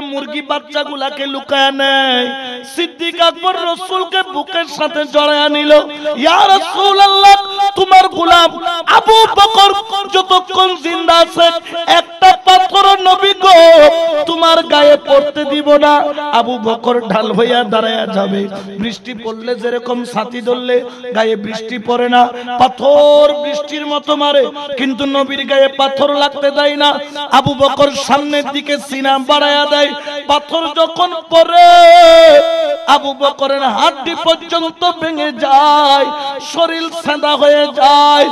মুরগি বাচ্চাগুলাকে লুকায়া নেয়। সিদ্দিক আকবর রাসূলকে বুকের সাথে জড়ায়া নিল। ইয়া রাসূলুল্লাহ, তোমার গোলাম আবু বকর যতক্ষণ জিন্দা আছে একটা পাথর নবী গো তোমার গায়ে পড়তে দিব না। আবু বকর ঢাল হইয়া দাঁড়ায়া যাবে। বৃষ্টি পড়লে যেরকম ছাতি ধরলে গায়ে বৃষ্টি পড়ে না, পাথর বৃষ্টির মতো মারে, কিন্তু নবীর গায়ে পাথর লাগতে দেয় না। আবু বকর সামনের দিকে সিনা বাড়ায়া দেয়। পাথর যখন পড়ে আবু বকরের হাড্ডি পর্যন্ত ভেঙে যায়, শরীর সাদা হয়ে যায়।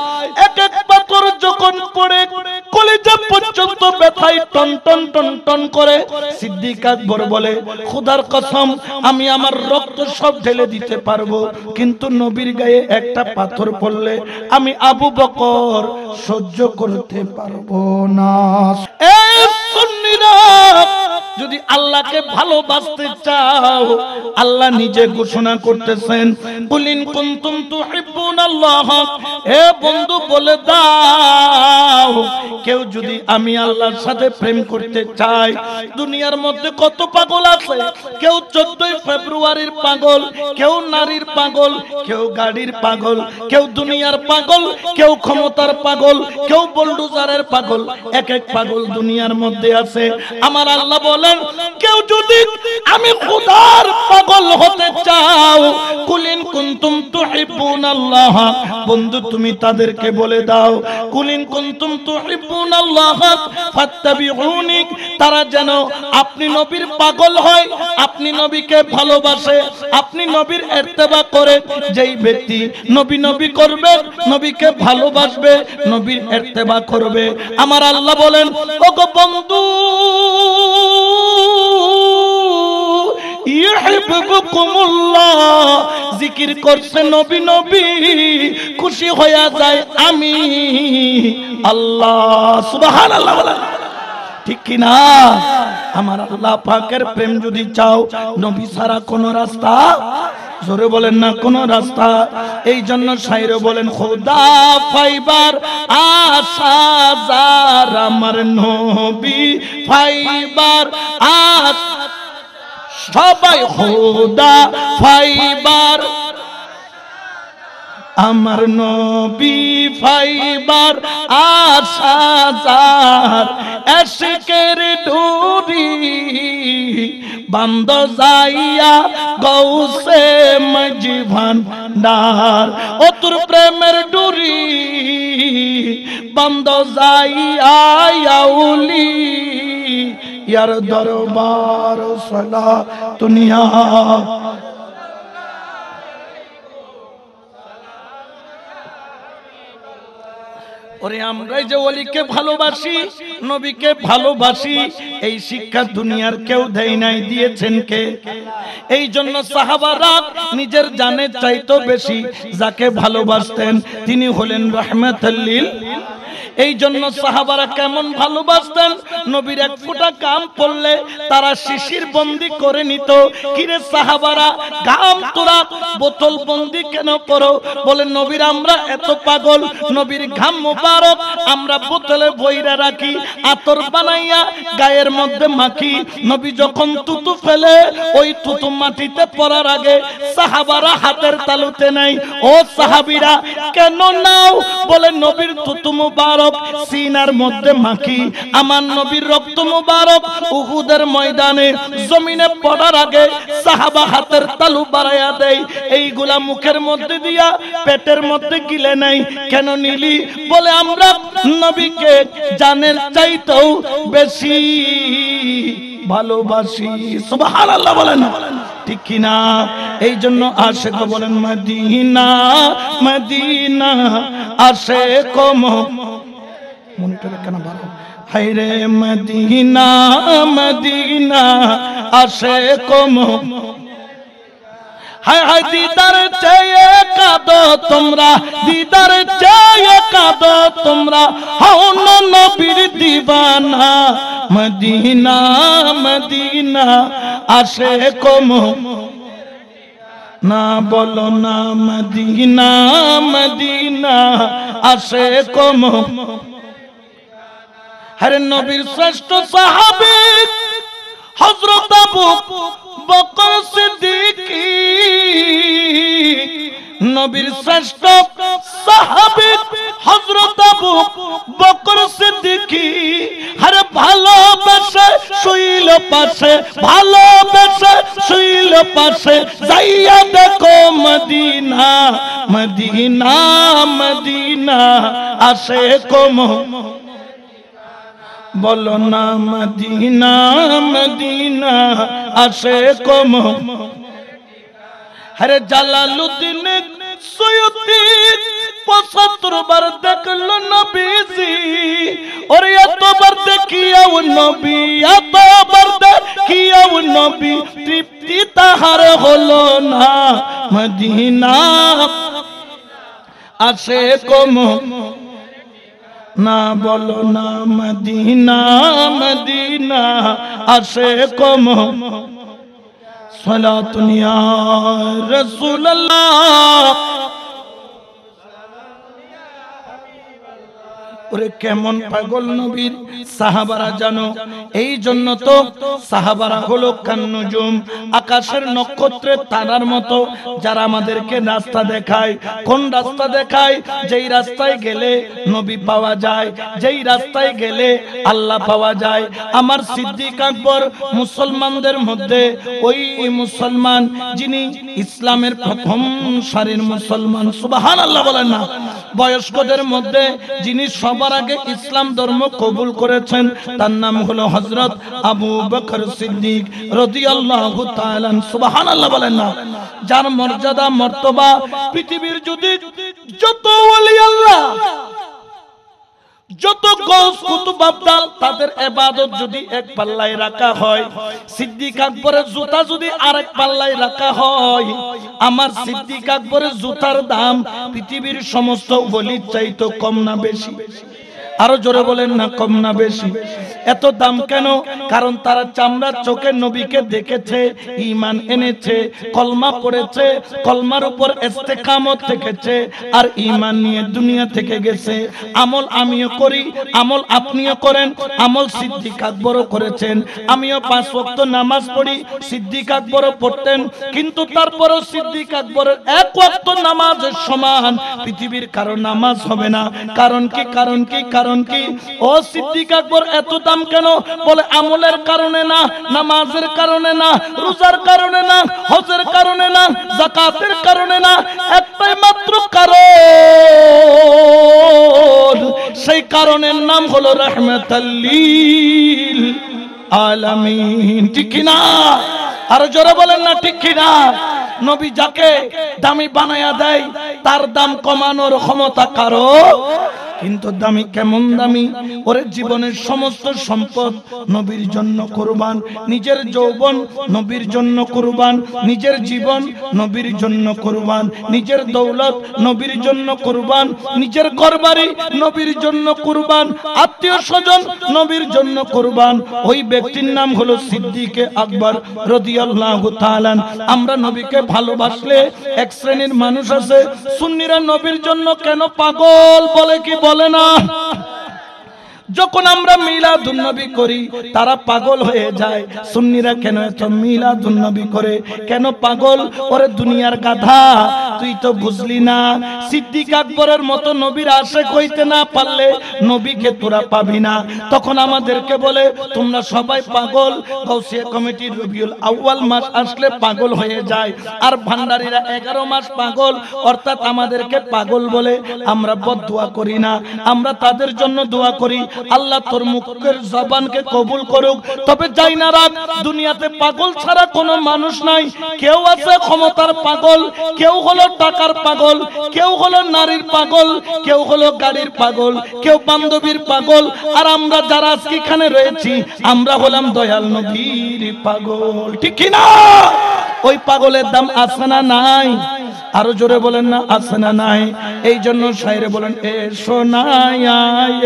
এক এক পাথর যখন পড়ে কলিজা পর্যন্ত ব্যথায় টন টন টন টন করে। সিদ্দিক আকবর বলে, খোদার কসম আমি আমার রক্ত সব ঢেলে দিতে পারবো, কিন্তু নবীর গায়ে একটা পাথর পড়লে আমি আবু বকর সহ্য করতে পারবো না। এই সুন্নিরা, যদি আল্লাহকে ভালোবাসতে চাও, আল্লাহ নিজে ঘোষণা করতেছেন, কুলিন কুনতুম তুহিব্বুনাল্লাহ, হে বন্ধু বলে দাও, কেউ যদি আমি আল্লাহর সাথে প্রেম করতে চাই। দুনিয়ার মধ্যে কত পাগল আছে, কেউ 14 ফেব্রুয়ারির পাগল, কেউ নারীর পাগল, কেউ গাড়ির পাগল, কেউ দুনিয়ার পাগল, কেউ ক্ষমতার পাগল, কেউ বুলডোজারের পাগল। এক এক পাগল দুনিয়ার মধ্যে আছে। আমার আল্লাহ বলেন, কেউ যদি আমি খোদার পাগল হতে চাও, কুলিন কুনতুম তুহিব্বুনাল্লাহ, বন্ধু তুমি তাদেরকে বলে দাও, কুলিন কুনতুম তুহিব্বুনাল্লাহ ফাত্তাবিউনি, তারা যেন আপনি নবীর পাগল হয়, আপনি নবীকে ভালোবাসে, আপনি নবীর ইত্তেবা করে। যেই ব্যক্তি নবী নবী করবে, নবীকে ভালোবাসবে, নবীর ইত্তেবা করবে, আমার আল্লাহ বলেন, ওগো বন্ধু ইউহিব্বুকুমুল্লাহ, জিকির করছে নবী নবী, খুশি হয়ে যায় আমি আল্লাহ। সুবহানাল্লাহ বলেন, ঠিক কি না? আমার আল্লাহ পাকের প্রেম যদি চাও, নবী ছাড়া কোন রাস্তা, জোরে বলেন না কোন রাস্তা। এই জন্য শায়রে বলেন, খোদা পাইবার আশা যার, আমার নবী পাইবার আশা, সবাই খোদা পাইবার, আমার নবী পাইবার আশা যার, এশকের ডুরি বান্দ যাইয়া গৌসে মজিভান ডার, ও তোর প্রেমের ডুরি বান্দ যাইয়া আউলি ইয়ার দরবার সালা দুনিয়া। ওরে আমরাই যে ওলিকে ভালোবাসি, নবীকে ভালোবাসি, এই শিক্ষা দুনিয়ার কেউ দেয় নাই, দিয়েছেন কে? এই জন্য সাহাবারা নিজের জানের চাইতো বেশি যাকে ভালোবাসতেন তিনি হলেন রাহমাতুল লিল। এই জন্য সাহাবারা কেমন ভালোবাসতেন, নবীর এক ফোঁটা গাম পড়লে তারা শিশির বন্দি করে নিত। কিরে সাহাবারা, গাম তোরা বোতল বন্দি কেন করো? বলে নবীর আমরা এত পাগল, নবীর ঘাম মুবারক আমরা বোতলে বইরা রাখি, আতর বানাইয়া গায়ের মধ্যে মাখি। নবী যখন তুতু ফেলে, ওই তুতু মাটিতে পড়ার আগে সাহাবারা হাতের তালুতে নেয়। ও সাহাবীরা কেন নাও? বলে নবীর তুতু মুবারক সিনার মধ্যে মাখি, আমার নবীর রক্ত মুবারক উহুদের ময়দানে জমিনে পড়ার আগে সাহাবা হাতের তালু বাড়াইয়া দেয়। এইগুলা মুখের মধ্যে দিয়া পেটের মধ্যে গিলে নাই। কেন নিলি? বলে আমরা নবীকে জানের চাইতেও বেশি ভালোবাসি। সুবহানাল্লাহ বলেন, ঠিক কি না? এই জন্য আশিক বলেন, মদিনা মদিনা আশিক মনিটরে কেন ভালো, হায়রে মদিনা মদিনা আশিক, হায় হায় দিদার চেয়ে কাঁদো তোমরা, দিদার চেয়ে কাঁদো তোমরা, হও না নবীর দিবানা, মদিনা মদিনা আশিক না, বলো না মদিনা মদিনা আশিক। হরে নবীর শ্রেষ্ঠ সাহাবী হযরত আবু বকর সিদ্দিক নবীর শ্রেষ্ঠ সাহাবী হযরত আবু বকর সিদ্দিক আরে ভালোবেসে শুইল পাশে, ভালোবেসে শুইল পাশে, যাইয়া দেখো মদিনা মদিনা মদিনা আসে কম, বলো না মদিনা মদিনা আসে কম। হরে জালালউদ্দিন সুয়ুতি ৭৫ বার দেখলো নবীজি, ওরে এতবার দেখিয়াও নবী, এতবার দেখিয়াও নবী, তৃপ্তি তাহার হলো না, মদিনা আসে কম, না বলো না মদিনা মদিনা আসে কম। সালাতুন ইয়া রাসূলুল্লাহ। ওরে কেমন পাগল নবীর সাহাবারা জানো, এই জন্য তো সাহাবারা হলো কান্নুজুম, আকাশের নক্ষত্রের তারার মতো, যারা আমাদেরকে রাস্তা দেখায়। কোন রাস্তা দেখায়? যেই রাস্তায় গেলে নবী পাওয়া যায়, যেই রাস্তায় গেলে আল্লাহ পাওয়া যায়। আমার সিদ্দিক আকবর মুসলমানদের মধ্যে ওই মুসলমান যিনি ইসলামের প্রথম সারির মুসলমান, সুবহানাল্লাহ বলেন না, বয়স্কদের মধ্যে যিনি সবার আগে ইসলাম ধর্ম কবুল করেছেন, তার নাম হলো হযরত আবু বকর সিদ্দিক রাদিয়াল্লাহু তাআলা, সুবহানাল্লাহ বলেন না। যার মর্যাদা মর্তবা পৃথিবীর যদি যত ওলি আল্লাহ, যত গৌস কুতুব আবদাল, তাদের ইবাদত যদি এক পাল্লায় রাখা হয়, সিদ্দিক আকবরের জুতা যদি আরেক পাল্লায় রাখা হয়, আমার সিদ্দিক আকবরের জুতার দাম পৃথিবীর সমস্ত ওলির চাইতে কম না বেশি? আরো জোরে বলেন না, কম না বেশি? এত দাম কেন? কারণ তারা চামড়ার চোখে নবীকে দেখেছে, ঈমান এনেছে, কলমা পড়েছে, কলমার উপর ইস্তেকামত থেকেছে, আর ঈমান নিয়ে দুনিয়া থেকে গেছে। আমল আমিও করি, আমল আপনিও করেন, আমল সিদ্দিক আকবরও করেছেন। আমিও 5 ওয়াক্ত নামাজ পড়ি, সিদ্দিক আকবরও পড়তেন, কিন্তু তারপরও সিদ্দিক আকবরের 1 ওয়াক্ত নামাজের সমান পৃথিবীর কারো নামাজ হবে না। কারণ কি? কারণ কি? কারণ কি? ও সিদ্দিক আকবর এত দাম কেন? বলে আমলের কারণে না, নামাজের কারণে না, রোজার কারণে না, হজের কারণে না, যাকাতের কারণে না, একটাই মাত্র কারণ, সেই কারণের নাম হলো রাহমাতাল লিল আলামিন। ঠিক কি না? আরো জোরে বলেন না, ঠিক কি না? নবী যাকে দামি বানায়া দেয় তার দাম কমানোর ক্ষমতা কারো, কিন্তু দামি কেমন দামি? ওরে জীবনের সমস্ত সম্পদ নবীর জন্য কুরবান, নিজের যৌবন নবীর জন্য কুরবান, নিজের জীবন নবীর জন্য কুরবান, নিজের দৌলত নবীর জন্য কুরবান, নিজের ঘরবাড়ি নবীর জন্য কুরবান, আত্মীয় স্বজন নবীর জন্য কুরবান। ওই ব্যক্তির নাম হলো সিদ্দিক আকবর রাদিয়াল্লাহু তাআলা। আমরা নবীকে ভালোবাসলে এক শ্রেণীর মানুষ আছে, সুন্নিরা নবীর জন্য কেন পাগল বলে কি বলে না? যখন আমরা মিলাদুন নবী করি তারা পাগল হয়ে যায়। সুন্নিরা কেন এত মিলাদুন নবী করে? কেন পাগল? ওরে দুনিয়ার গাধা, তুই তো বুঝলি না, সিদ্দিক আকবরের মতো নবীর আশিক হইতে না পারলে নবীকে তোরা পাবি না। তখন আমাদেরকে বলে তোমরা সবাই পাগল। গাউসিয়া কমিটির রবিউল আউয়াল মাস আসলে পাগল হয়ে যায়, আর ভান্ডারীরা 11 মাস পাগল, অর্থাৎ আমাদেরকে পাগল বলে। আমরা বদদুয়া করি না, আমরা তাদের জন্য দোয়া করি, আল্লাহ তোর মুখের জবানকে কবুল করুক। তবে যাই না রাখ, দুনিয়াতে পাগল ছাড়া কোনো মানুষ নাই। কেউ আছে ক্ষমতার পাগল, কেউ হলো টাকার পাগল, কেউ হলো নারীর পাগল, কেউ হলো গাড়ির পাগল, কেউ বান্ধবীর পাগল। আর আমরা যারা আজকে এখানে রয়েছি আমরা হলাম দয়াল নবীর পাগল। ঠিক কি না? ওই পাগলের দাম আছে না নাই? আরো জোরে বলেন না, আছে না নাই? এই জন্য শায়রে বলেন, এ সোনায়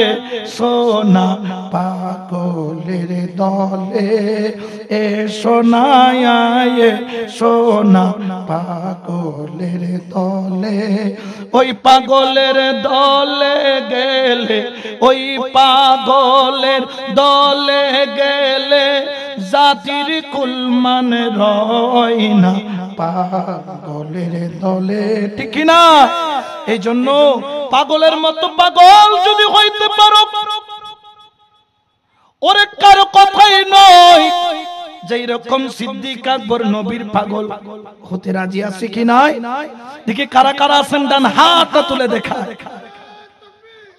এ সোনা পাগলের দলে, এ সোনায় এ সোনা পাগলের দলে, ওই পাগলের দলে গেলে, ওই পাগলের দলে গেলে জাতির কুল মানে রয় না পাগলের দলে, ঠিক না? এই জন্য পাগলের মতো পাগল যদি হইতে পারো, ওরে কারো কথাই নয়, যেই রকম সিদ্দিক আকবর নবীর পাগল হতে রাজি আছে কি নাই? দেখি কারা কারা আছেন, ডান হাতটা তুলে দেখা।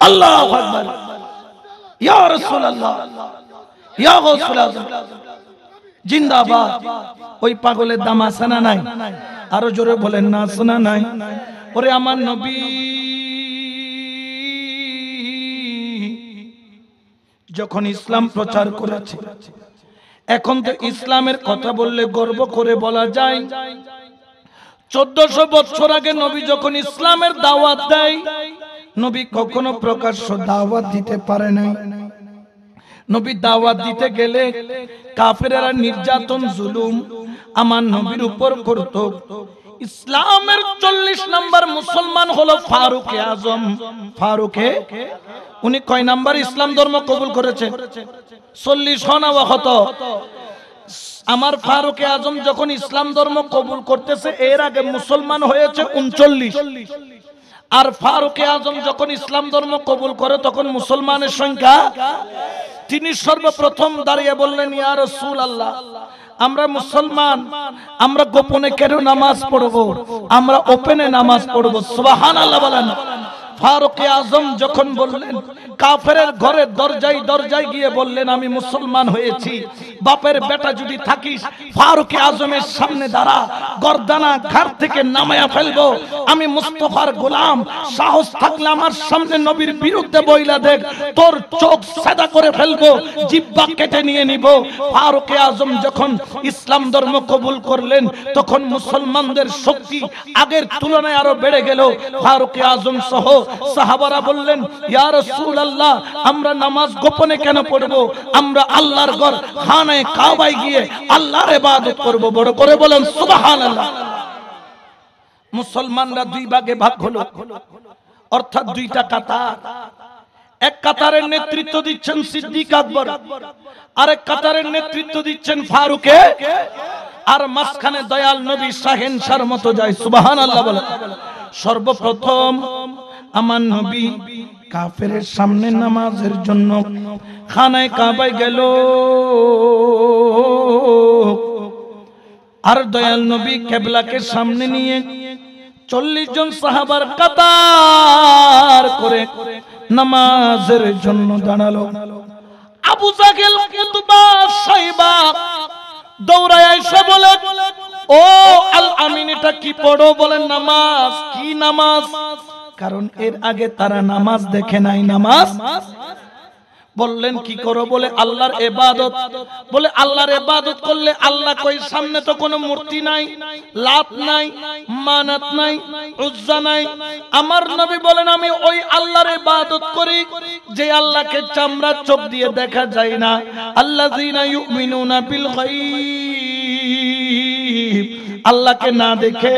আল্লাহু আকবার, ইয়া রাসূলুল্লাহ, ইয়া গাউসুল আযম, জিন্দাবাদ। ওই পাগলের দাম আছে না নাই? আরো জোরে বলেন না, আছে না নাই? ওরে আমার নবী যখন ইসলাম প্রচার করেছে, এখন তো ইসলামের কথা বললে গর্ব করে বলা যায়, 1400 বছর আগে নবী যখন ইসলামের দাওয়াত দেয়, নবী কখনো প্রকাশ্য দাওয়াত দিতে পারে নাই। নবী দাওয়াত দিতে গেলে কাফেররা নির্যাতন জুলুম আমার নবীর উপর করত। ইসলামের 40 নম্বর মুসলমান হলো ফারুক আজম। ফারুকে উনি কয় নাম্বার ইসলাম ধর্ম কবুল করেছে? 40 হনা ওয়াক্ত। আমার ফারুক আজম যখন ইসলাম ধর্ম কবুল করতেছে, এর আগে মুসলমান হয়েছে 39। আর ফারুক আজম যখন ইসলাম ধর্ম কবুল করে তখন মুসলমানের সংখ্যা। তিনি সর্বপ্রথম দাঁড়িয়ে বললেন, ইয়া রাসূলুল্লাহ, আমরা মুসলমান, আমরা গোপনে কেন নামাজ পড়বো, আমরা ওপেনে নামাজ পড়বো। সুবহানাল্লাহ বলেন। ফারুক আজম যখন বললেন, কাফেরের ঘরে দরজায় দরজায় গিয়ে বললেন, আমি মুসলমান হয়েছি, বাপের বেটা যদি থাকিস ফারুক আজমের সামনে দাঁড়া, গর্দানা ঘাড় থেকে নামায়া ফেলবো। আমি মুস্তাফার গোলাম, সাহস থাকলে আমার সামনে নবীর বিরুদ্ধে বইলা দেখ, তোর চোখ সাদা করে ফেলবো, জিহ্বা কেটে নিয়ে নিব। ফারুক আজম যখন ইসলাম ধর্ম কবুল করলেন, তখন মুসলমানদের শক্তি আগের তুলনায় আরো বেড়ে গেল। ফারুক আজম সহ সাহাবারা বললেন, ইয়া রাসূলুল্লাহ, আমরা নামাজ গোপনে কেন পড়বো, আমরা আল্লাহর ঘর খানায়ে কাবায় গিয়ে আল্লাহর ইবাদত করব। বড় করে বলেন সুবহানাল্লাহ। মুসলমানরা দুই ভাগে ভাগ হলো, অর্থাৎ দুইটা কাতার। এক কাতারের নেতৃত্ব দিচ্ছেন সিদ্দিক আকবর, আরেক কাতারের নেতৃত্ব দিচ্ছেন ফারুকে, আর মাঝখানে দয়াল নবী শাহেনশার মতো যায়। সুবহানাল্লাহ বলেন। সর্বপ্রথম আমার নবী কাফেরের সামনে নামাজের জন্য খানায়ে কাবায় গেল, আর দয়াল নবী কিবলাকে সামনে নিয়ে 40 জন সাহাবার কাতার করে নামাজের জন্য দাঁড়ালো। আবু জাহেল, উতবা, শাইবা দৌড়ায় এসে বলে, ও আল আমিন, এটা কি পড়ো? বলেন নামাজ। কি নামাজ? কারণ এর আগে তারা নামাজ দেখে নাই। নামাজ বললেন কি করো? বলে আল্লাহর ইবাদত। বলে আল্লাহর ইবাদত করলে আল্লাহ কই? সামনে তো কোনো মূর্তি নাই, লাত নাই, মানাত নাই, উজ্জা নাই। আমার নবী বলেন, আমি ওই আল্লাহর ইবাদত করি যে আল্লাহকে চামড়া চোখ দিয়ে দেখা যায় না। আল্লাযীনা ইউমিনুনা বিল গায়ব, আল্লাহকে না দেখে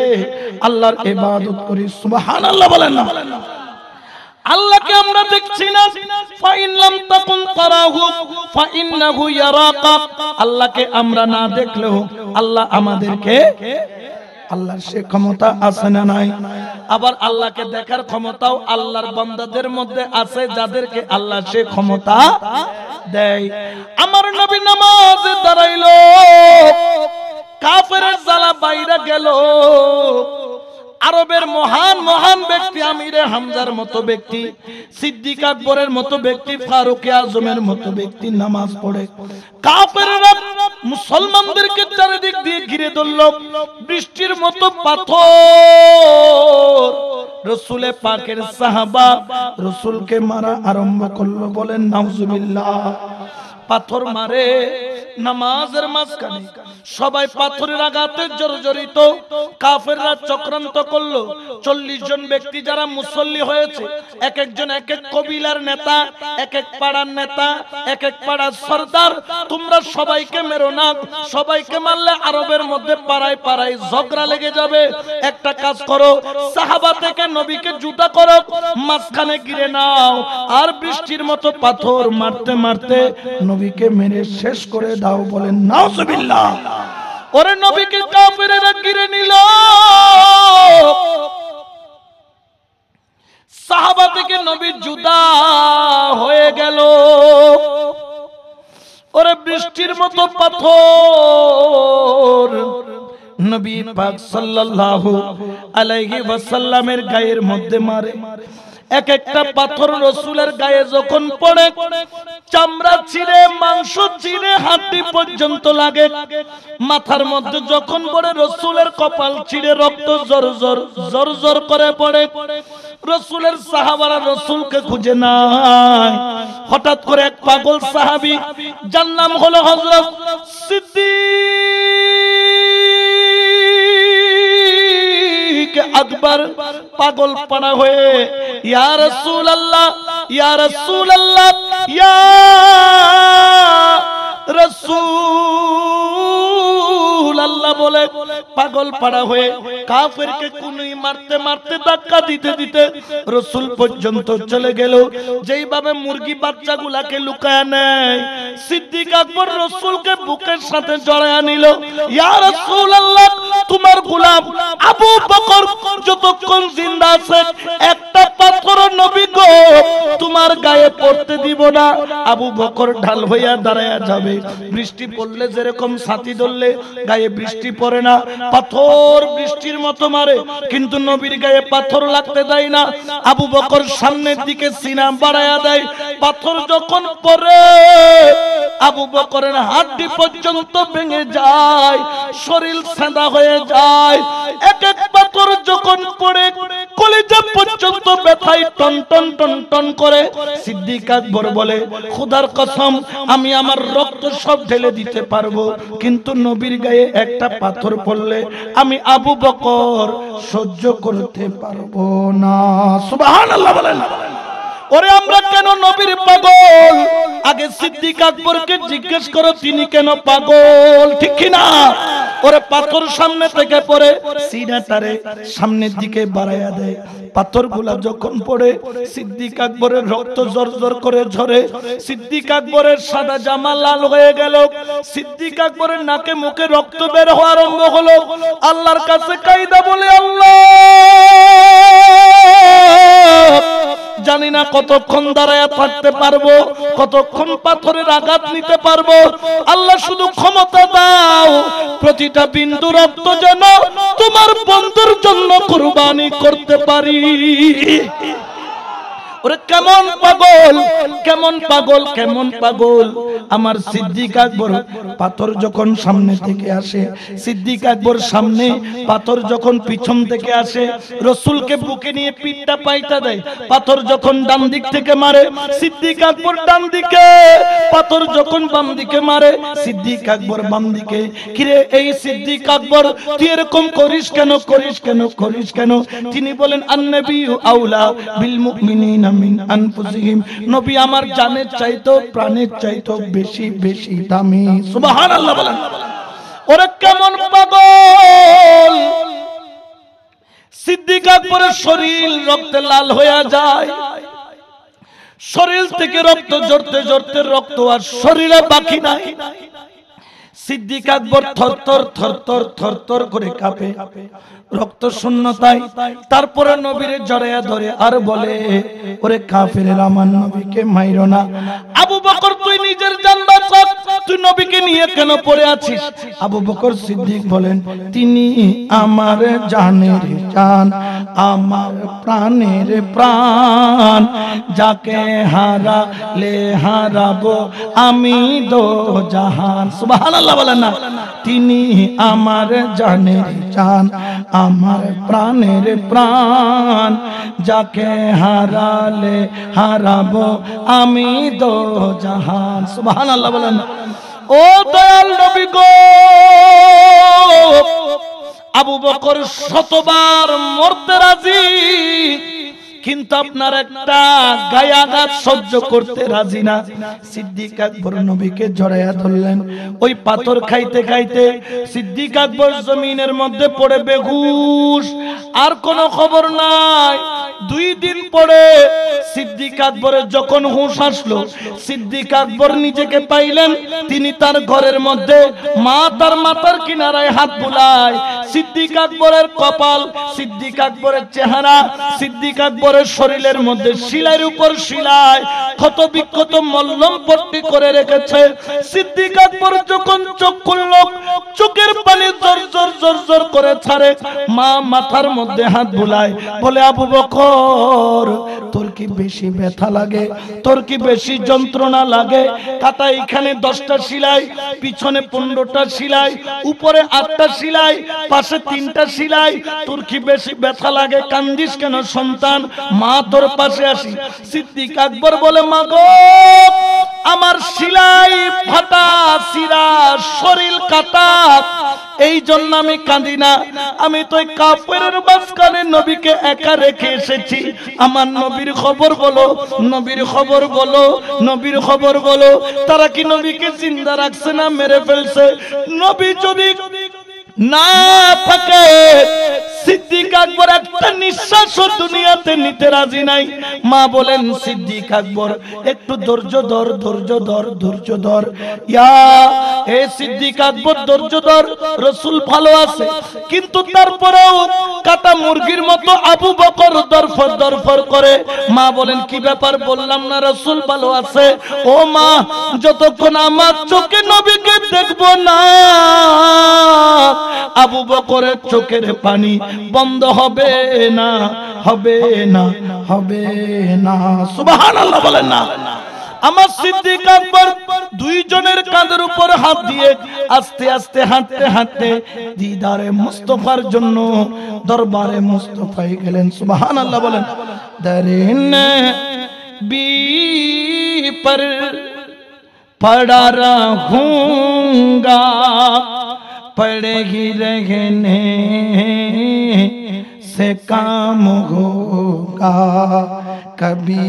আল্লাহর ইবাদত করি। সুবহানাল্লাহ বলেন না। আল্লাহকে আমরা দেখছি না, ফাইন লাম তাকুন তারাহু ফাইন্নাহু ইয়ারাকা। আল্লাহকে আমরা না দেখলেও আল্লাহ আমাদেরকে, আল্লাহর সে ক্ষমতা আছে না নাই? আবার আল্লাহকে দেখার ক্ষমতাও আল্লাহর বান্দাদের মধ্যে আছে, যাদেরকে আল্লাহ সে ক্ষমতা দেয়। আমার নবী নামাজে দাঁড়াইলো, কাফেরের জ্বালা বাইরে গেল। আরবের মহান মহান ব্যক্তি, আমিরে হামজার মতো ব্যক্তি, সিদ্দিক আকবরের মতো ব্যক্তি, ফারুক আজমের মতো ব্যক্তি নামাজ পড়ে। কাফেররা মুসলমানদেরকে চারিদিক দিয়ে ঘিরে ধরল, বৃষ্টির মতো পাথর। রাসূলে পাকের সাহাবা রাসূলকে মারা আরম্ভ করলো। বলেন নাউজুবিল্লাহ। পাথর মারে নামাজের মাঝখানে, সবাই পাথরের আঘাতে জর্জরিত। কাফেররা চক্রান্ত করলো। 40 জন ব্যক্তি যারা মুসল্লি হয়েছে, এক একজন এক এক কবিলার নেতা, এক এক পাড়ার নেতা, এক এক পাড়ার সরদার। তোমরা সবাইকে মেরো না, সবাইকে মারলে আরবের মধ্যে পাড়ায় পাড়ায় ঝগড়া লেগে যাবে। একটা কাজ করো, সাহাবা থেকে নবীকে জুতা করো, মাঝখানে ঘিরে নাও, আর বৃষ্টির মতো পাথর মারতে মারতে নবী নবীকে মেরে শেষ করে দাও, বলেন নাউজুবিল্লাহ। ওরে নবীকে কাফেররা ঘিরে নিল, সাহাবা থেকে নবী জুদা হয়ে গেল। ওরে বৃষ্টির মতো পাথর নবী পাক সাল্লাল্লাহু আলাইহি ওয়াসাল্লামের গায়ের মধ্যে মারে। এক একটা পাথর রাসূলের গায়ে যখন পড়ে, চামড়া ছিঁড়ে, মাংস ছিঁড়ে, হাড়ি পর্যন্ত লাগে। মাথার মধ্যে যখন পড়ে, রাসূলের কপাল ছিঁড়ে রক্ত জর করে পড়ে। রাসূলের সাহাবারা রাসূলকে খুঁজে নাই। হঠাৎ করে এক পাগল সাহাবী, যার নাম হলো হযরত সিদ্দিক আকবর, পাগল পাড়া হয়ে ইয়া রাসূলুল্লাহ, ইয়া রাসূলুল্লাহ, ইয়া রাসূলুল্লাহ বলে পাগল পাড়া হয়ে কাফেরকে কুনুই মারতে মারতে, ধাক্কা দিতে দিতে রাসূল পর্যন্ত চলে গেল। যেইভাবে মুরগি বাচ্চাগুলাকে লুকায় নেয়, সিদ্দিক আকবর রাসূলকে বুকের সাথে জড়ায় নিল। ইয়া রাসূলুল্লাহ, তোমার গোলাম আবু বকর যতক্ষণ জিন্দা আছে, একটা পাথর নবী গো তোমার গায়ে পড়তে দিব না। আবু বকর ঢাল হইয়া দাঁড়ায়া যাবে। বৃষ্টি পড়লে যেরকম ছাতি ধরলে গায়ে বৃষ্টি পড়ে না, পাথর বৃষ্টির মতো মারে, কিন্তু নবীর গায়ে পাথর লাগতে দেয় না। আবু বকর সামনের দিকে সিনা বাড়ায়া দেয়। পাথর যখন পড়ে, আবু বকরের হাড়ি পর্যন্ত ভেঙে যায়, শরীর সাদা হয়ে যায়। এক এক পাথর যখন পড়ে, কলিজা পর্যন্ত ব্যথায় টন টন টন টন করে। সিদ্দিক আকবর বলে, খোদার কসম, আমি আমার রক্ত সব ঢেলে দিতে পারবো, কিন্তু নবীর গায়ে একটা পাথর পড়লে আমি আবু বকর সহ্য করতে পারবো না। সুবহানাল্লাহ বলেন। ওরে আমরা কেন নবীর পাগল? আগে সিদ্দিক আকবরকে জিজ্ঞেস করো তিনি কেন পাগল, ঠিক কি না? ওরে পাথর সামনে থেকে পড়ে, সিনাটারে সামনের দিকে বাড়ায়া দেয়। পাথরগুলা যখন পড়ে, সিদ্দিক আকবরের রক্ত জর করে ঝরে। সিদ্দিক আকবরের সাদা জামা লাল হয়ে গেল। সিদ্দিক আকবরের নাকে মুখে রক্ত বের হওয়া আরম্ভ হলো। আল্লাহর কাছে কায়দা বলে, আল্লাহ জানি না কতক্ষণ দাঁড়ায় থাকতে পারবো, কতক্ষণ পাথরের আঘাত নিতে পারবো। আল্লাহ শুধু ক্ষমতা দাও, প্রতিটা বিন্দু রক্ত যেন তোমার বন্ধুর জন্য কুরবানি করতে পারি। ওরে কেমন পাগল, কেমন পাগল, কেমন পাগল আমার সিদ্দিক আকবর। পাথর যখন সামনে থেকে আসে, সিদ্দিক আকবর সামনে, পাথর যখন পিছন থেকে আসে, রাসূলকে বুকে নিয়ে পিঠটা পাইটা দেয়। পাথর যখন ডান দিক থেকে মারে, সিদ্দিক আকবর ডান দিকে, পাথর যখন বাম দিকে মারে, সিদ্দিক আকবর বাম দিকে। কিরে এই সিদ্দিক আকবর, তুই এরকম করিস কেন, করিস কেন, করিস কেন? তিনি বলেন, আন-নাবিয়্যু আউলা বিল মুমিনিনা মিন আনফুসিহিম, নবী আমার জানের চাইতো, প্রাণের চাইতো বেশি বেশি দামি। সুবহানাল্লাহ বলেন। ওরে কেমন পাগল! সিদ্দিক আকবরের শরীর রক্তে লাল হয়ে যায়, শরীর থেকে রক্ত ঝরতে ঝরতে রক্ত আর শরীরে বাকি নাই। সিদ্দিক আকবর থরথর থরথর থরথর করে কাঁপে, রক্ত শূন্যতায়। তারপরে নবীরে জড়ায়া ধরে আর বলে, ওরে কাফেরেরা, আমার নবীকে মাইরো না। আবু বকর, তুই নিজের জান বাঁচা, তুই নবীকে নিয়ে কেন পড়ে আছিস? আবু বকর সিদ্দিক বলেন, তিনি আমার জানের জান, আমার প্রাণের প্রাণ, যাকে হারালে হারাবো আমি দো জাহান। সুবহানাল্লাহ বলেন না। তিনি আমার জানের জান, আমার প্রাণের প্রাণ, যাকে হারালে হারাবো আমি দো জাহান। সুবহানাল্লাহ বলেন। ও দয়াল নবী গো, আবু বকর শতবার মরতে রাজি, কিন্তু আপনার একটা গায়াঘাত সহ্য করতে রাজি না। সিদ্দিক আকবর নবীকে জড়াইয়া ধরলেন। ওই পাথর খাইতে খাইতে সিদ্দিক আকবর জমিনের মধ্যে পড়ে বেহুশ, আর কোনো খবর নাই। 2 দিন পরে সিদ্দিক আকবরের যখন হুঁশ আসলো, সিদ্দিক আকবর নিজেকে পাইলেন তিনি তার ঘরের মধ্যে মা তার মাথার কিনারায় হাত বুলায়। সিদ্দিক আকবরের কপাল, সিদ্দিক আকবরের চেহারা, সিদ্দিক আকবরের শরীরের মধ্যে শিলার উপর শিলায় ক্ষত বিক্ষত মল্লম পট্টি করে রেখেছে। সিদ্দিক আকবর যখন চোখ খুলল, চোখের পানি জোর জোর জোর জোর করে ছাড়ে। মা মাথার মধ্যে হাত বুলায়, বলে আবু বকর তোর কি বেশি ব্যথা লাগে, তোর কি বেশি যন্ত্রণা লাগে? কাটা এখানে 10টা সেলাই, পিছনে 15টা সেলাই, উপরে 8টা সেলাই, পাশে 3টা সেলাই, তোর কি বেশি ব্যথা লাগে? কান্দিস কেন সন্তান? মা তোর পাশে আসি। সিদ্দিক আকবর বলে, মা গো আমার সেলাই ফাটা, সিরা, শরীর কাটা, এই জন্য আমি কাঁদি না। আমি তো কাফেরের মাঝখানে নবীকে একা রেখে এসেছি। আমার নবীর খবর বলো, নবীর খবর বলো, নবীর খবর বলো। তারা কি নবীকে জিন্দা রাখছে না মেরে ফেলছে? নবী যদি না থাকে, সিদ্দিক আকবর একটা নিঃশ্বাস দুনিয়াতে নিতে রাজি নাই। মা বলেন, সিদ্দিক আকবর একটু ধৈর্য ধর, ধৈর্য ধর, ধৈর্য ধর। ইয়া এ সিদ্দিক আকবর ধৈর্য ধর, রাসূল ভালো আছে। কিন্তু তারপরেও কাটা মুরগির মতো আবু বকর দরফর দরফর করে। মা বলেন, কি ব্যাপার? বললাম না রাসূল ভালো আছে। ও মা, যতক্ষণ আমার চোখে নবীকে দেখবো না, আবু বকরের চোখের পানি বন্ধ হবে না, হবে না, হবে না। সুবহানাল্লাহ বলেন না। আমার সিদ্দিক আকবর 2 জনের কাঁধের উপর হাত দিয়ে আস্তে আস্তে হাঁটতে হাঁটতে দিদারে মুস্তাফার জন্য দরবারে মুস্তাফায় গেলেন। সুবহানাল্লাহ বলেন। দরিন বি पर पड़ा रहूंगा, पड़े ही रहने से काम होगा, कभी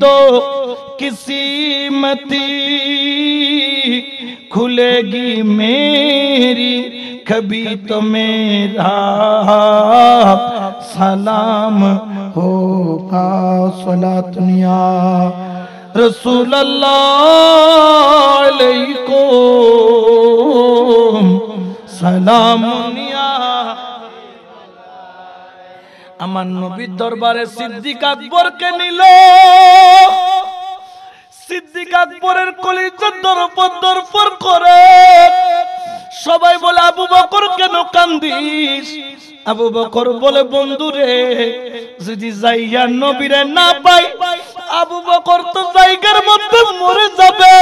तो किस्मती खुलेगी मेरी, कभी तो मेरा सलाम होगा। सलातुनिया रसूल अल्लाह अलैकुम सलामुनिया। আমার নবীর দরবারে সিদ্দিক আকবরকে নিল। সিদ্দিক আকবরের কলিজা দরপর দরপর করে। সবাই বলে, আবু বকর কেন কান্দিস? আবু বকর বলে, বন্ধুরে যদি যাইয়া নবীরে না পাই, আবু বকর তো জায়গার মধ্যে মরে যাবে।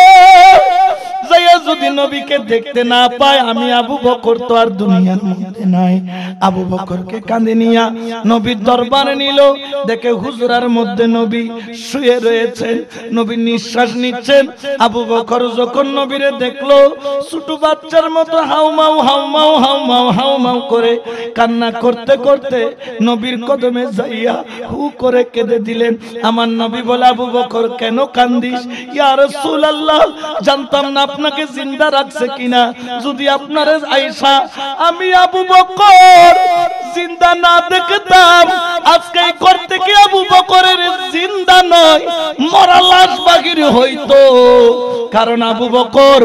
যাইয়া যদি নবীকে দেখতে না পায়, আমি আবু বকর তো আর দুনিয়ার মধ্যে নাই। আবু বকরকে কাঁধে নিয়া নবীর দরবারে নিল। দেখে হুজরার মধ্যে নবী শুয়ে রয়েছেন, নবী নিঃশ্বাস নিচ্ছেন। আবু বকর যখন নবীরে দেখলো, ছোট বাচ্চার মতো হাউমাউ হাউমাউ হাউমাউ হাউমাউ করে কান্না করতে করতে নবীর কদমে যাইয়া হু করে কেঁদে দিলেন। আমার নবী বলে, আবু বকর কেন কান্দিস? ইয়া রাসূলুল্লাহ, জানতাম না আপনাকে জিন্দা রাখছে কিনা। যদি আপনার আয়েশা আমি আবু বকর জিন্দা না দেখতাম, আজকে ঘর থেকে আবু বকরের জিন্দা নয় মরা লাশ বাগির হইতো। কারণ আবু বকর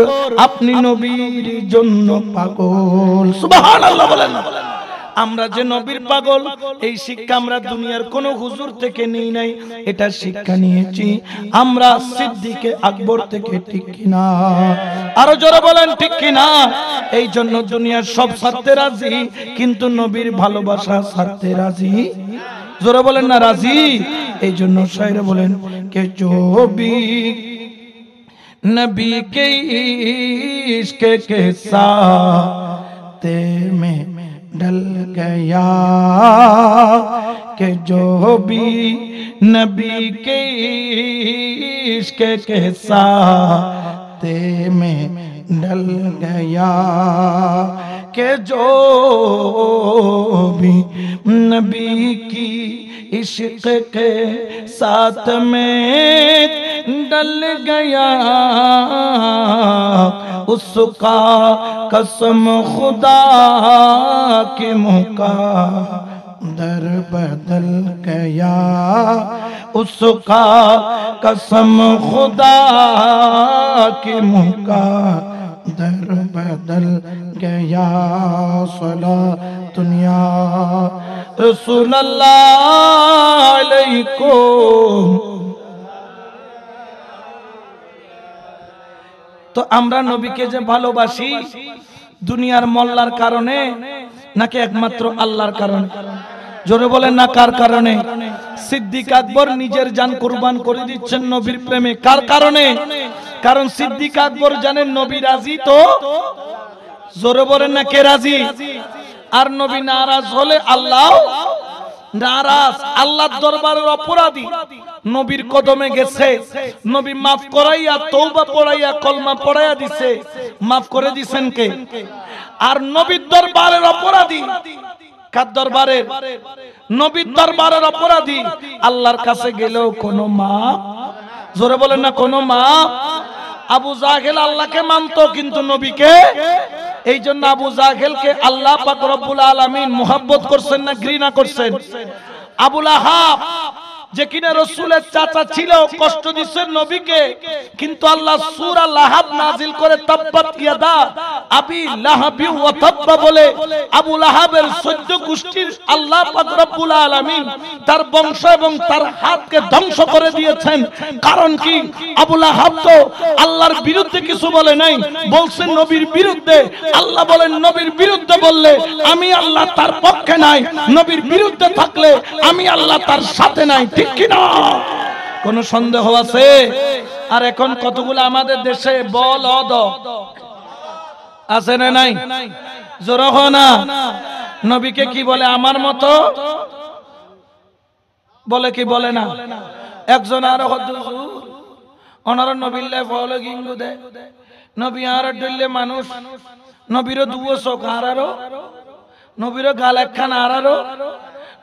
আপনি নবীর জন্য পাগল। সুবহানাল্লাহ বলেন না। আমরা যে নবীর পাগল, এই শিক্ষা আমরা দুনিয়ার কোন হুজুর থেকে নেই নাই। এটা শিক্ষা নিয়েছি আমরা সিদ্দিক আকবর থেকে। ঠিক কিনা? আরো জোরে বলেন ঠিক কিনা? এই জন্য দুনিয়ার সব ছাড়তে রাজি, কিন্তু নবীর ভালোবাসা ছাড়তে রাজি। জোরে বলেন না রাজি। এই জন্য শায়রে বলেন, কে जो भी नबी के इश्क के साथ में डल गया, कि जो भी नबी के इश्क के साथ में डल गया, कि जो भी नबी की इश्क के साथ में डल गया उसका कसम खुदा की मुका दर बदल गया उसका कसम खुदा की मुका दर बदल गया सला दुनिया रसूलुल्लाह अलैकुम। तो আমরা নবীকে যে ভালোবাসি দুনিয়ার মোল্লার কারণে নাকি একমাত্র আল্লাহর কারণে? জোরে বলেন না কার কারণে? সিদ্দিক আকবর নিজের জান কুরবান করে দিচ্ছেন নবীর প্রেমে। কার কারণে? কারণ সিদ্দিক আকবর জানেন নবী রাজি তো। জোরে বলেন না কে রাজি? আর নবী নারাজ হলে আল্লাহ নারাজ। আল্লাহর দরবারের অপরাধী নবীর কদমে গেছে, নবী মাফ করাইয়া তওবা পড়াইয়া কলমা পড়াইয়া দিছে, মাফ করে দিবেন কে? আর নবীর দরবারের অপরাধী কার দরবারে? নবীর দরবারের অপরাধী আল্লাহর কাছে গেলেও কোনো মাফ, জোরে বলেন না কোনো মাফ। আবু জাহেল আল্লাহকে মানতো কিন্তু নবীকে, এই জন্য আবু জাহেলকে আল্লাহ পাক রব্বুল আলামিন মুহাব্বত করছেন না ঘৃণা করছেন? আবু লাহাব যে কিনা রাসূলের চাচা ছিল, কষ্ট দিচ্ছেন নবীকে, কিন্তু আল্লাহ সূরা লাহাব নাজিল করে তাব্বাত ইয়াদা আবি লাহাবি ওয়া তাব্বা বলে আবু লাহাবের 14 গোষ্ঠীর আল্লাহ পাক রব্বুল আলামিন তার বংশ এবং তার হাতকে ধ্বংস করে দিয়েছেন। কারণ কি? আবু লাহাব তো আল্লাহর বিরুদ্ধে কিছু বলে নাই, বলছেন নবীর বিরুদ্ধে। আল্লাহ বলেন নবীর বিরুদ্ধে বললে আমি আল্লাহ তার পক্ষে নাই, নবীর বিরুদ্ধে থাকলে আমি আল্লাহ তার সাথে নাই। ঠিক কি না? কোন সন্দেহ আছে? আর এখন কতগুলো আমাদের দেশে বলদ আছে না নাই? জোর না। নবীকে কি বলে? আমার মতো বলে কি বলে না? একজন আর অনার নবীল্লে বলে গিঙ্গু দে নবী আর ডলে মানুষ নবীর দুও চোখ আরারো, নবীর গাল একখান আরারো,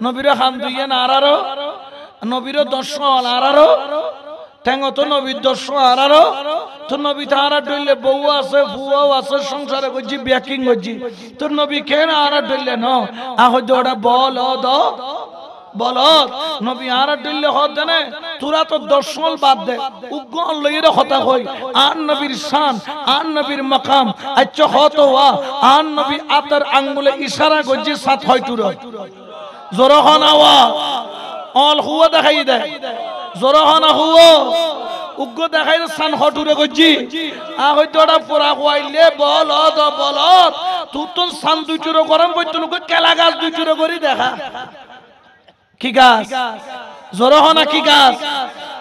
নবীর হান দুইয়েন আরারো, নবীর দর্শন আরারো, ঠেঙ্গো তো নবীর দর্শন আরারো। তো নবী তাহারা ডইলে বউ আছে, বুয়াও আছে, সংসারে করছি, ব্যাকিং করছি। তো নবী কেন আরা ডইলে ন আহত ওটা বলদ বলদ নবী আর ডইলে হত জানে তোরা তো দর্শন বাদ দে উগ্গল লইরে হতা হই আর নবীর শান আর নবীর মাকাম আচ্ছা হতো ওয়া আর নবী আতার আঙ্গুলে ইশারা করছি সাত হয় তুর জোরহন আওয়া অল হুয়া দেখাই দে জোরহন হুয়া উগ্গ দেখাই সান হটুরে করছি আ হয়তো ওটা পোড়া হইলে বলদ বলদ তুই তো সান দুই চুরো গরম করতো লোকে কেলা গাছ দুই চুরো করি দেখা কি গাছ জোর না কি গাছ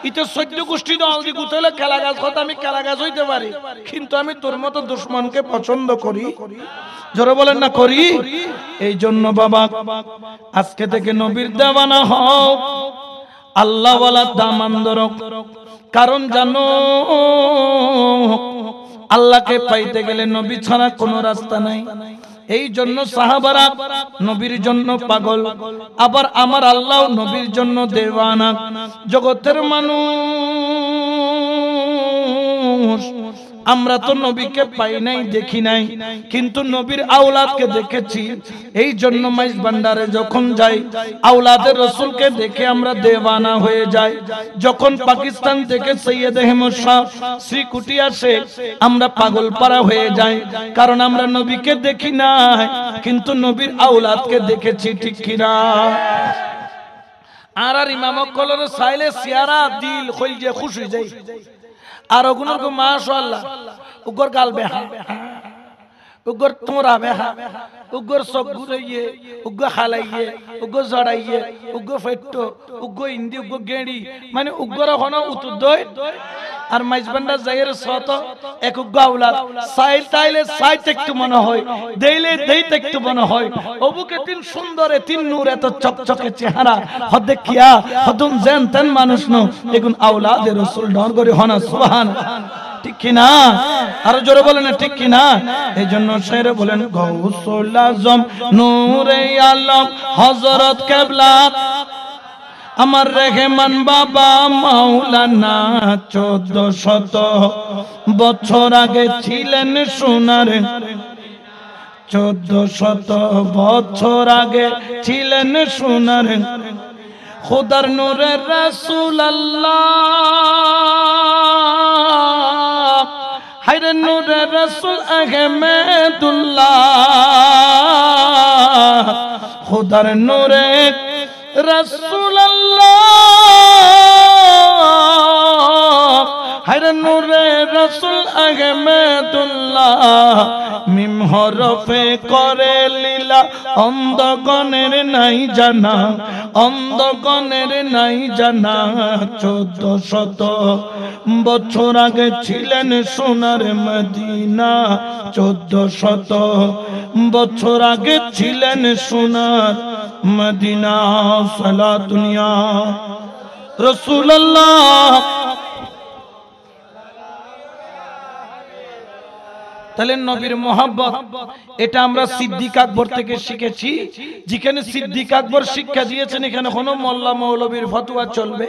ইতে 14 গোষ্ঠী দল দি গুতলে কেলা গাছ কথা আমি কেলা গাছ হইতে পারি কিন্তু আমি তোর মতো দুশমনকে পছন্দ করি জোরে বলেন না করি এই জন্য বাবা আজকে থেকে নবীর দেওয়ানা হও আল্লাহ ওয়ালা দামান ধরো কারণ জানো আল্লাহকে পাইতে গেলে নবী ছাড়া কোনো রাস্তা নাই এই জন্য সাহাবারা নবীর জন্য পাগল আবার আমার আল্লাহ নবীর জন্য দেওয়ানা জগতের মানুষ আমরা তো নবীকে পাই নাই দেখি নাই কিন্তু নবীর আওলাদকে দেখেছি এই জন্য মাইজ ভান্ডারে যখন যাই আওলাদের রাসূলকে দেখে আমরা দেওয়ানা হয়ে যাই যখন পাকিস্তান থেকে সৈয়দ আহমদ শাহ শ্রীকুটি আসে আমরা পাগলপাড়া হয়ে যাই কারণ আমরা নবীকে দেখি নাই কিন্তু নবীর আওলাদকে দেখেছি ঠিক কি না আর ইমাম কলর সাইলে সিয়ারা দিল কইলে খুশি হয়ে যায় আর ওগুলোর কো মাশাআল্লাহ উগর গাল বেহা উগর তোরা বেহা উগর সব গুরাইয়ে উগর খালাইয়ে উগর জড়াইয়ে উগর ফেট্টো উগর ইন্দি উগর গেড়ি মানে উগর হন উতুদয় আর মাইজবান্ডা জায়ের সত এক উগর আওলাদ সাইল তাইলে সাইত একটু মনে হয় দেইলে দেইতে একটু মনে হয় ওবুকে তিন সুন্দরে তিন নূর এত চকচকে চেহারা হদে কিয়া হদুম জানতেন মানুষ নো এগুন আওলাদের রাসূল ডর করে হনা সুবহান ঠিক কি না আর জোরে বলেন না ঠিক কি না এইজন্য শেরে বলেন গাউসুল আজম নূরে আলম হযরত কিবলা আমার রেহমান বাবা মাওলানা 1400 বছর আগে ছিলেন সোনার 1400 বছর আগে ছিলেন সোনার খোদার নূরে রাসূল আল্লাহ হায়রে নূরে রাসূল আহমেদুল্লাহ খোদার নূরে রাসূল আল্লাহ হায়রে নূরে রাসূল আহমেদুল্লাহ মিম হরফে করে লীলা অন্ধগণের নাই জানা অন্ধগণের নাই জানা 1400 বছর আগে ছিলেন সোনার মদিনা 1400 বছর আগে ছিলেন সোনার মদিনা সালাতুনিয়া রাসূলুল্লাহ। তাহলে নবীর মোহাব্বত এটা আমরা সিদ্দিক আকবর থেকে শিখেছি। যেখানে সিদ্দিক আকবর শিক্ষা দিয়েছেন এখানে কোনো মোল্লা মৌলবীর ফতোয়া চলবে